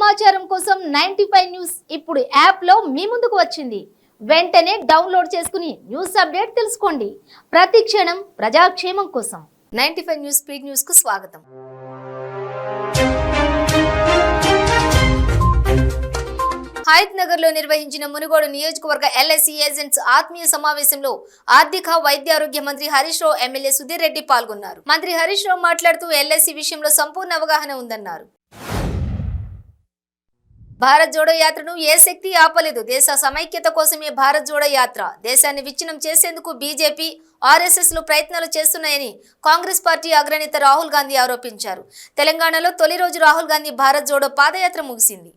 సమాచారం కోసం 95 న్యూస్ ఇప్పుడు యాప్ లో మీ ముందుకు వచ్చింది. వెంటనే డౌన్లోడ్ చేసుకుని న్యూస్ అప్డేట్ తెలుసుకోండి. ప్రతి క్షణం ప్రజాక్షేమం కోసం 95 న్యూస్ స్పీడ్ న్యూస్ కు స్వాగతం. హయత్ నగర్ లో నిర్వహించిన మునుగోడు నియోజకవర్గ ఎల్ఐసి ఏజెంట్స్ ఆత్మీయ సమావేశంలో ఆర్థిక వైద్య ఆరోగ్య మంత్రి హరీష్ రావు, ఎమ్మెల్యే సుధీర్ రెడ్డి పాల్గొన్నారు. మంత్రి హరీష్ రావు మాట్లాడుతూ ఎల్ఐసి విషయంలో సంపూర్ణ అవగాహన ఉందన్నారు. భారత్ జోడో యాత్రను ఏ శక్తి ఆపలేదు. దేశ సమైక్యత కోసమే భారత్ జోడో యాత్ర. దేశాన్ని విచ్ఛిన్నం చేసేందుకు బీజేపీ, ఆర్ఎస్ఎస్ లు ప్రయత్నాలు చేస్తున్నాయని కాంగ్రెస్ పార్టీ అగ్రనేత రాహుల్ గాంధీ ఆరోపించారు. తెలంగాణలో తొలి రోజు రాహుల్ గాంధీ భారత్ జోడో పాదయాత్ర ముగిసింది.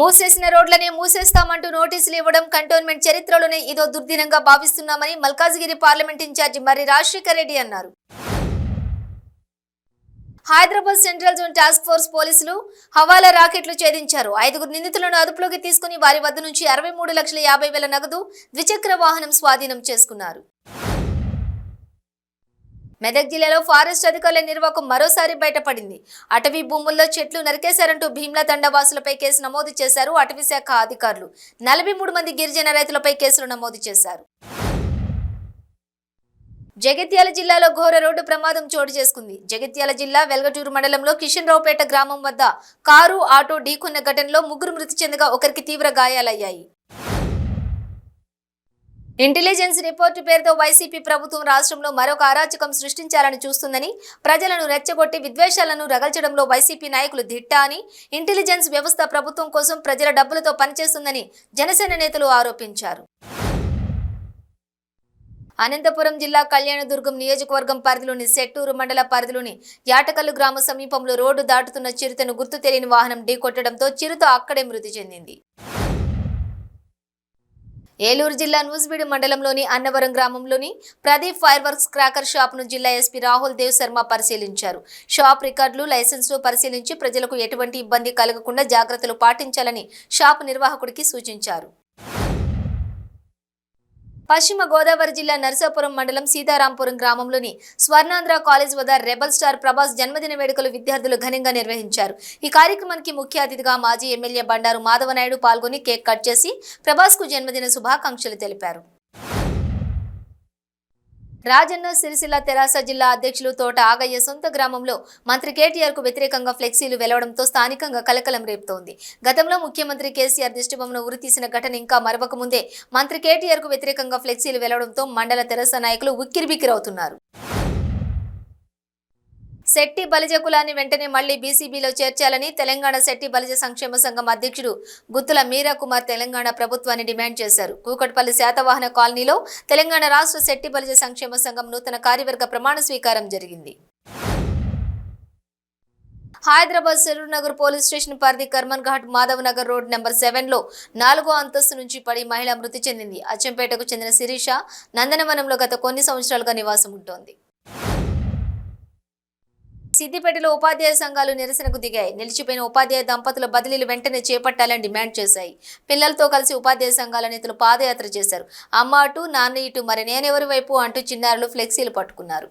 మూసేసిన రోడ్లనే మూసేస్తామంటూ నోటీసులు ఇవ్వడం కంటోన్మెంట్ చరిత్రలోనే ఇదో దుర్దినంగా భావిస్తున్నామని మల్కాజ్గిరి పార్లమెంట్ ఇన్ఛార్జి మర్రి రాజశేఖర్ రెడ్డి అన్నారు. Hyderabad central zone task force పోలీసులు హవాలా రాకెట్లు ఛేదించారు. 5 నిందితులను అదుపులోకి తీసుకుని వారి వద్ద నుంచి 63,50,000 నగదు, ద్విచక్ర వాహనం స్వాధీనం చేసుకున్నారు. మెదక్ జిల్లాలో ఫారెస్ట్ అధికారుల నిర్వాకం మరోసారి బయటపడింది. అటవీ భూముల్లో చెట్లు నరికేశారంటూ భీమ్లా తండావాసులపై కేసు నమోదు చేశారు అటవీ శాఖ అధికారులు. 43 మంది గిరిజన రైతులపై కేసులు నమోదు చేశారు. జగిత్యాల జిల్లాలో ఘోర రోడ్డు ప్రమాదం చోటు చేసుకుంది. జగిత్యాల జిల్లా వెల్గటూరు మండలంలో కిషన్ రావుపేట గ్రామం వద్ద కారు, ఆటో ఢీకొన్న ఘటనలో 3 మృతి చెందగా ఒకరికి తీవ్ర గాయాలయ్యాయి. ఇంటెలిజెన్స్ రిపోర్టు పేరుతో వైసీపీ ప్రభుత్వం రాష్ట్రంలో మరొక అరాచకం సృష్టించాలని చూస్తుందని, ప్రజలను రెచ్చగొట్టి విద్వేషాలను రగల్చడంలో వైసీపీ నాయకులు దిట్ట అని, ఇంటెలిజెన్స్ వ్యవస్థ ప్రభుత్వం కోసం ప్రజల డబ్బులతో పనిచేస్తుందని జనసేన నేతలు ఆరోపించారు. అనంతపురం జిల్లా కళ్యాణదుర్గం నియోజకవర్గం పరిధిలోని సెట్టూరు మండల పరిధిలోని యాటకల్లు గ్రామ సమీపంలో రోడ్డు దాటుతున్న చిరుతను గుర్తు తెలియని వాహనం ఢీకొట్టడంతో చిరుత అక్కడే మృతి చెందింది. ఏలూరు జిల్లా నూజివీడు మండలంలోని అన్నవరం గ్రామంలోని ప్రదీప్ ఫైర్ వర్క్స్ క్రాకర్ షాప్ను జిల్లా ఎస్పీ రాహుల్ దేవ్ శర్మ పరిశీలించారు. షాప్ రికార్డులు, లైసెన్సులు పరిశీలించి ప్రజలకు ఎటువంటి ఇబ్బంది కలగకుండా జాగ్రత్తలు పాటించాలని షాప్ నిర్వాహకుడికి సూచించారు. పశ్చిమ గోదావరి జిల్లా నరసాపురం మండలం సీతారాంపురం గ్రామంలోని స్వర్ణాంధ్ర కాలేజ్ వద్ద రెబల్ స్టార్ ప్రభాస్ జన్మదిన వేడుకలు విద్యార్థులు ఘనంగా నిర్వహించారు. ఈ కార్యక్రమానికి ముఖ్య అతిథిగా మాజీ ఎమ్మెల్యే బండారు మాధవనాయుడు పాల్గొని కేక్ కట్ చేసి ప్రభాస్ కు జన్మదిన శుభాకాంక్షలు తెలిపారు. రాజన్న సిరిసిల్ల తెరాస జిల్లా అధ్యక్షులు తోట ఆగయ్య సొంత గ్రామంలో మంత్రి కేటీఆర్ కు వ్యతిరేకంగా ఫ్లెక్సీలు వెలవడంతో స్థానికంగా కలకలం రేపుతోంది. గతంలో ముఖ్యమంత్రి కేసీఆర్ దిష్టిబొమ్మను ఉరితీసిన ఘటన ఇంకా మరవక ముందే మంత్రి కేటీఆర్ కు వ్యతిరేకంగా ఫ్లెక్సీలు వెలవడంతో మండల తెరాస నాయకులు ఉక్కిరిబిక్కిరవుతున్నారు. శెట్టి బలిజ కులాన్ని వెంటనే మళ్లీ బీసీబీలో చేర్చాలని తెలంగాణ శెట్టి బలిజ సంక్షేమ సంఘం అధ్యక్షుడు గుత్తుల మీరా కుమార్ తెలంగాణ ప్రభుత్వాన్ని డిమాండ్ చేశారు. కూకట్పల్లి శాతవాహన కాలనీలో తెలంగాణ రాష్ట్ర శెట్టి బలిజ సంక్షేమ సంఘం నూతన కార్యవర్గ ప్రమాణ స్వీకారం జరిగింది. హైదరాబాద్ సరూర్ నగర్ పోలీస్ స్టేషన్ పరిధి కర్మన్ ఘాట్ మాధవ్ నగర్ రోడ్ నెంబర్ 7లో 4వ అంతస్తు నుంచి పడి మహిళ మృతి చెందింది. అచ్చంపేటకు చెందిన శిరీష నందనవనంలో గత కొన్ని సంవత్సరాలుగా నివాసం ఉంటోంది. సిద్దిపేటలో ఉపాధ్యాయ సంఘాలు నిరసనకు దిగాయి. నిలిచిపోయిన ఉపాధ్యాయ దంపతుల బదిలీలు వెంటనే చేపట్టాలని డిమాండ్ చేశాయి. పిల్లలతో కలిసి ఉపాధ్యాయ సంఘాల నేతలు పాదయాత్ర చేశారు. అమ్మ అటు, నాన్న ఇటు, మరి నేనెవరి వైపు అంటూ చిన్నారులు ఫ్లెక్సీలు పట్టుకున్నారు.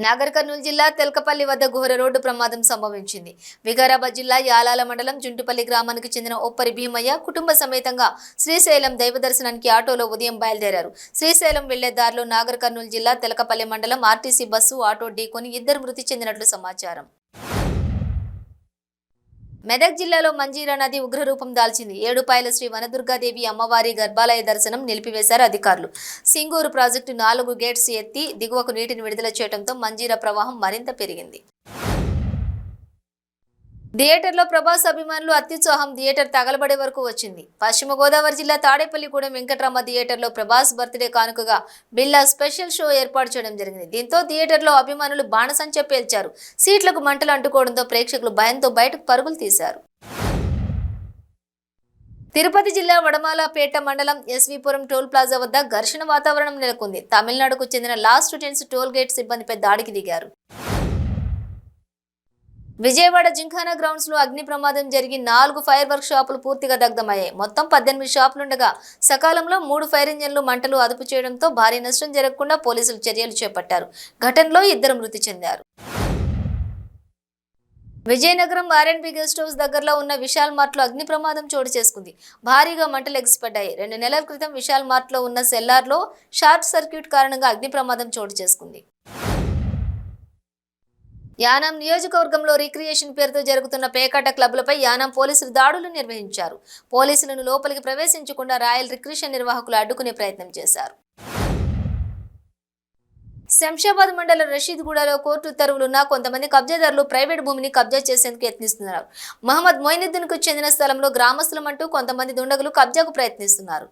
నాగర్ కర్నూలు జిల్లా తెల్కపల్లి వద్ద ఘోర రోడ్డు ప్రమాదం సంభవించింది. వికారాబాద్ జిల్లా యాలాల మండలం జుంటుపల్లి గ్రామానికి చెందిన ఒప్పరి భీమయ్య కుటుంబ సమేతంగా శ్రీశైలం దైవ దర్శనానికి ఆటోలో ఉదయం బయలుదేరారు. శ్రీశైలం వెళ్లే దారిలో నాగర్ కర్నూలు జిల్లా తెలకపల్లి మండలం ఆర్టీసీ బస్సు, ఆటో ఢీకొని 2 మృతి చెందినట్లు సమాచారం. మెదక్ జిల్లాలో మంజీరా నది ఉగ్రరూపం దాల్చింది. 7 పాయల శ్రీ వనదుర్గాదేవి అమ్మవారి గర్భాలయ దర్శనం నిలిపివేశారు అధికారులు. సింగూరు ప్రాజెక్టు 4 గేట్స్ ఎత్తి దిగువకు నీటిని విడుదల చేయడంతో మంజీరా ప్రవాహం మరింత పెరిగింది. థియేటర్లో ప్రభాస్ అభిమానులు అత్యుత్సాహం. థియేటర్ తగలబడే వరకు వచ్చింది. పశ్చిమ గోదావరి జిల్లా తాడేపల్లిగూడెం వెంకటరామ థియేటర్లో ప్రభాస్ బర్త్డే కానుకగా బిల్లా స్పెషల్ షో ఏర్పాటు చేయడం జరిగింది. దీంతో థియేటర్లో అభిమానులు బాణసంచ పేల్చారు. సీట్లకు మంటలు అంటుకోవడంతో ప్రేక్షకులు భయంతో బయటకు పరుగులు తీశారు. తిరుపతి జిల్లా వడమాలపేట మండలం ఎస్వీపురం టోల్ ప్లాజా వద్ద ఘర్షణ వాతావరణం నెలకొంది. తమిళనాడుకు చెందిన లాస్ట్ టెన్స్ టోల్ గేట్ సిబ్బందిపై దాడికి దిగారు. విజయవాడ జింఖానా గ్రౌండ్స్ లో అగ్ని ప్రమాదం జరిగి 4 ఫైర్ వర్క్ షాపులు పూర్తిగా దగ్ధమయ్యాయి. మొత్తం 18 షాపులుండగా సకాలంలో 3 ఫైర్ ఇంజన్లు మంటలు అదుపు చేయడంతో భారీ నష్టం జరగకుండా పోలీసులు చర్యలు చేపట్టారు. ఘటనలో 2 మృతి చెందారు. విజయనగరం ఆర్ఎండ్బి గెస్ట్ హౌస్ దగ్గరలో ఉన్న విశాల్ మార్ట్ లో అగ్ని ప్రమాదం చోటు చేసుకుంది. భారీగా మంటలు ఎగిసిపడ్డాయి. 2 నెలల క్రితం విశాల్ మార్ట్ లో ఉన్న సెల్లార్ లో షార్ట్ సర్క్యూట్ కారణంగా అగ్ని ప్రమాదం చోటు చేసుకుంది. యానాం నియోజకవర్గంలో రిక్రియేషన్ పేరుతో జరుగుతున్న పేకాట క్లబ్లపై యానాం పోలీసులు దాడులు నిర్వహించారు. పోలీసులను లోపలికి ప్రవేశించకుండా రాయల్ రిక్రియేషన్ నిర్వాహకులు అడ్డుకునే ప్రయత్నం చేశారు. శంషాబాద్ మండలం రషీద్గూడలో కోర్టు ఉత్తర్వులున్న కొంతమంది కబ్జాదారులు ప్రైవేట్ భూమిని కబ్జా చేసేందుకు యత్నిస్తున్నారు. మహమ్మద్ మొయినుద్దీన్ కు చెందిన స్థలంలో గ్రామస్తులమంటూ కొంతమంది దుండగులు కబ్జాకు ప్రయత్నిస్తున్నారు.